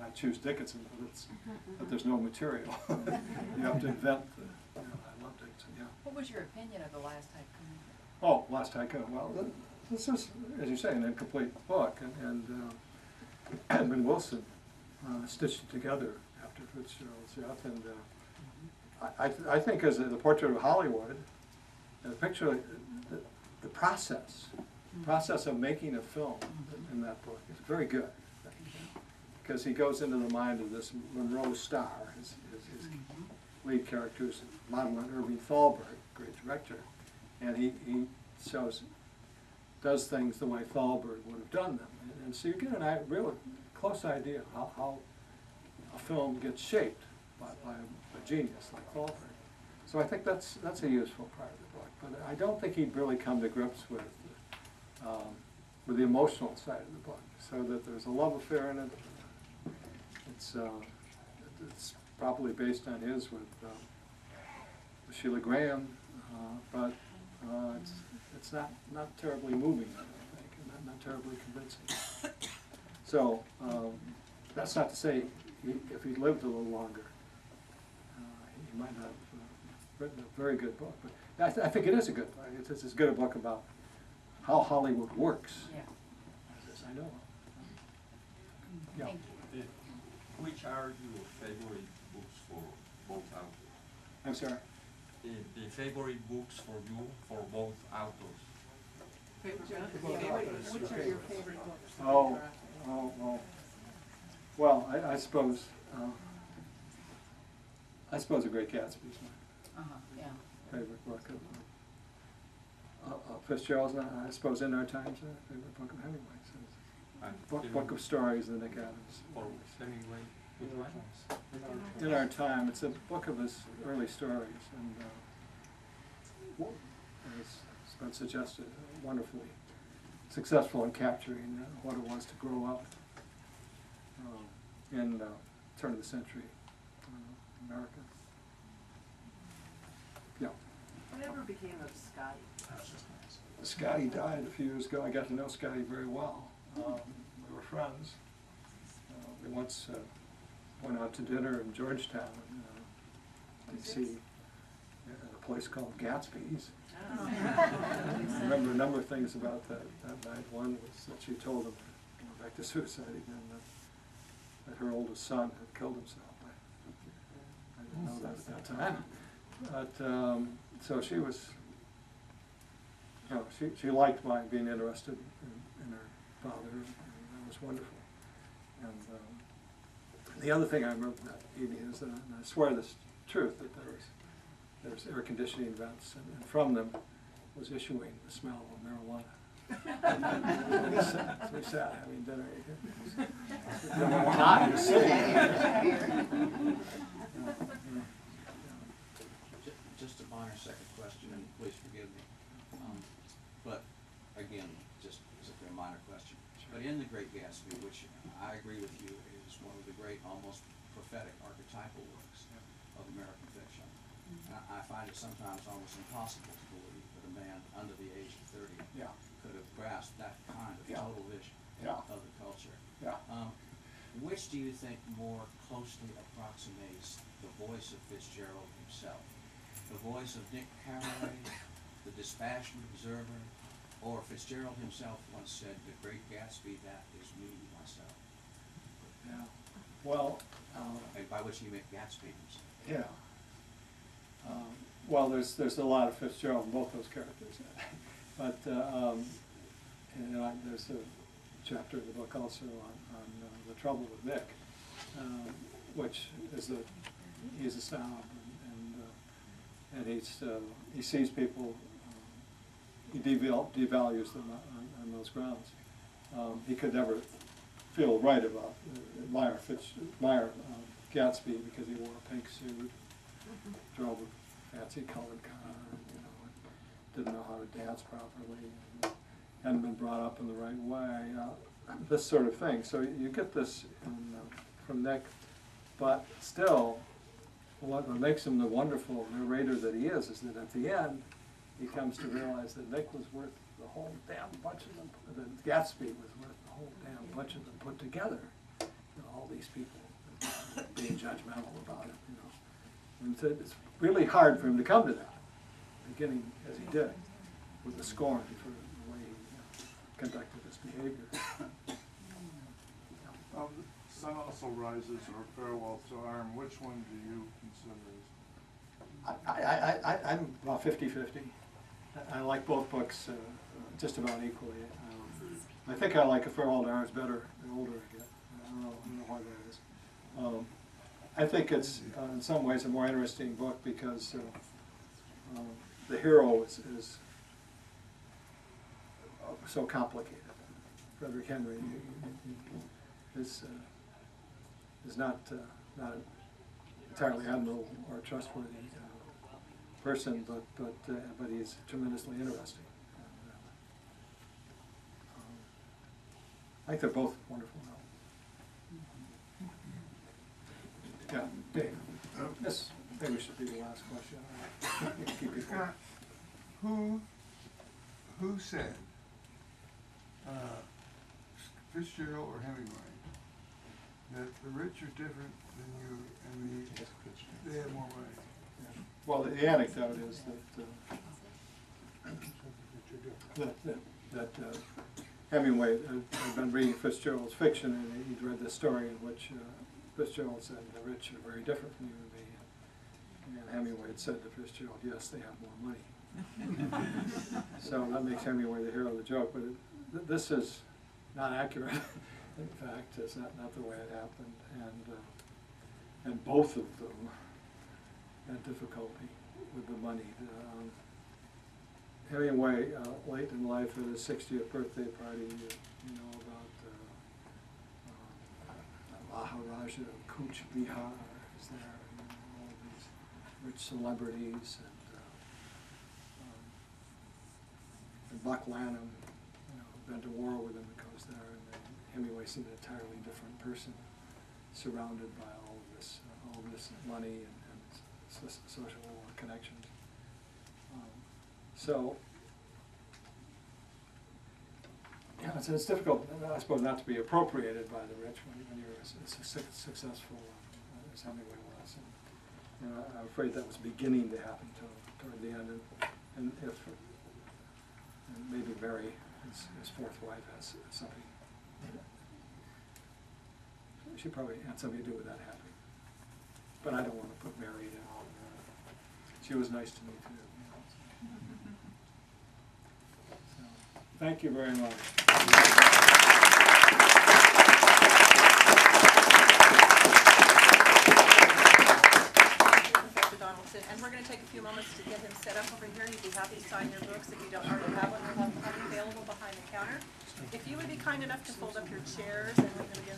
I choose Dickinson, but there's no material. You have to invent the, I love Dickinson, yeah. What was your opinion of The Last Tycoon? Oh, Last Tycoon. Well, this is, as you say, an incomplete book, and Edmund Wilson stitched it together after Fitzgerald's death, and I think as the portrait of Hollywood, the picture, the process of making a film in that book is very good, because he goes into the mind of this Monroe star, his lead character is modeled Irving Thalberg, great director, and he does things the way Thalberg would have done them, and so you get a real close idea of how a film gets shaped by a genius like Thalberg. So I think that's a useful part of the book, but I don't think he'd really come to grips with the emotional side of the book, so that there's a love affair in it. It's probably based on his with Sheila Graham, but it's not terribly moving, I don't think, and not terribly convincing. So that's not to say if he'd lived a little longer, he might not have written a very good book. But I think it is a good book. It's as good a book about how Hollywood works as I know of. Yeah. Thank you. Which are your favorite books for both authors? I'm sorry? The favorite books for you, for both authors? Which are your favorite books? Oh. Well, I suppose A Great Gatsby is my Yeah. favorite book of Fitzgerald's. I suppose In Our Times, favorite book of Hemingway. So book of stories of Nick Adams. For Hemingway, which one? In Our Time, it's a book of his early stories, and as it's been suggested, wonderfully successful in capturing what it was to grow up in turn of the century America. Yeah. Whatever became of Scotty? Scotty died a few years ago. I got to know Scotty very well. We were friends. We once went out to dinner in Georgetown, D.C., at a place called Gatsby's. I remember a number of things about that night. One was that she told him, going back to suicide again, that her oldest son had killed himself. I didn't know that at that time. But so she was, she liked my being interested in her father, and that was wonderful. And the other thing I remember that evening is that, and I swear this is truth, that there was air conditioning vents, and from them was issuing the smell of marijuana. So we sat having dinner. It was hot in the city. Just a minor second question, and please forgive me. But again, just as a minor question. But in The Great Gatsby, which I agree with you is one of the great, almost prophetic archetypal works of American fiction, I find it sometimes almost impossible to believe that a man under the age of 30 could have grasped that kind of total vision of the culture. Which do you think more closely approximates the voice of Fitzgerald himself? The voice of Nick Carraway, the dispassionate observer, or Fitzgerald himself once said, "The Great Gatsby, that is me, myself." Yeah. Well, and by which he meant Gatsby himself. Yeah. Well, there's a lot of Fitzgerald in both those characters, but there's a chapter in the book also on the trouble with Nick, which is he's a snob, and he sees people, he devalues them on those grounds. He could never feel right about admire Gatsby because he wore a pink suit, drove a fancy colored car, didn't know how to dance properly, and hadn't been brought up in the right way, this sort of thing. So you get this from Nick, but still, what makes him the wonderful narrator that he is that at the end, he comes to realize that Nick was worth the whole damn bunch of them, that Gatsby was worth the whole damn bunch of them put together. all these people being judgmental about it, you know. And so it's really hard for him to come to that, beginning as he did, with the scorn for the way he conducted his behavior. Sun Also Rises or Farewell to Arm, which one do you consider as? I'm about 50-50. I like both books just about equally. I think I like A Farewell to Arms better the older I get. I don't know why that is. I think it's in some ways a more interesting book because the hero is so complicated. Frederick Henry is not an entirely admirable or trustworthy person, but he's tremendously interesting. I think they're both wonderful novels. Yeah, Dave. This maybe should be the last question. You can keep it going. Who said, Fitzgerald or Hemingway, that the rich are different than you and they have more money? Yeah. Well, the anecdote is that Hemingway had been reading Fitzgerald's fiction, and he'd read this story in which Fitzgerald said, "The rich are very different from you and me." And Hemingway had said to Fitzgerald, "Yes, they have more money." So that makes Hemingway the hero of the joke, but this is not accurate. In fact, it's not the way it happened, and both of them had difficulty with the money. Hemingway, late in life at his 60th birthday party, you know about Maharaja Kuch Bihar is there, and all these rich celebrities, and Buck Lanham, you know, been to war with him, goes there, and then Hemingway seemed an entirely different person, surrounded by all this money and social connections. So, yeah, it's difficult, I suppose, not to be appropriated by the rich when you're as successful as Hemingway was. And I'm afraid that was beginning to happen toward the end. And maybe Mary, his fourth wife, has something. She probably had something to do with that happening. But I don't want to put Mary down. She was nice to me too. So, thank you very much. Professor Donaldson, and we're going to take a few moments to get him set up over here. You'd be happy to sign your books if you don't already have one. We'll have one available behind the counter. If you would be kind enough to fold up your chairs, and we're going to begin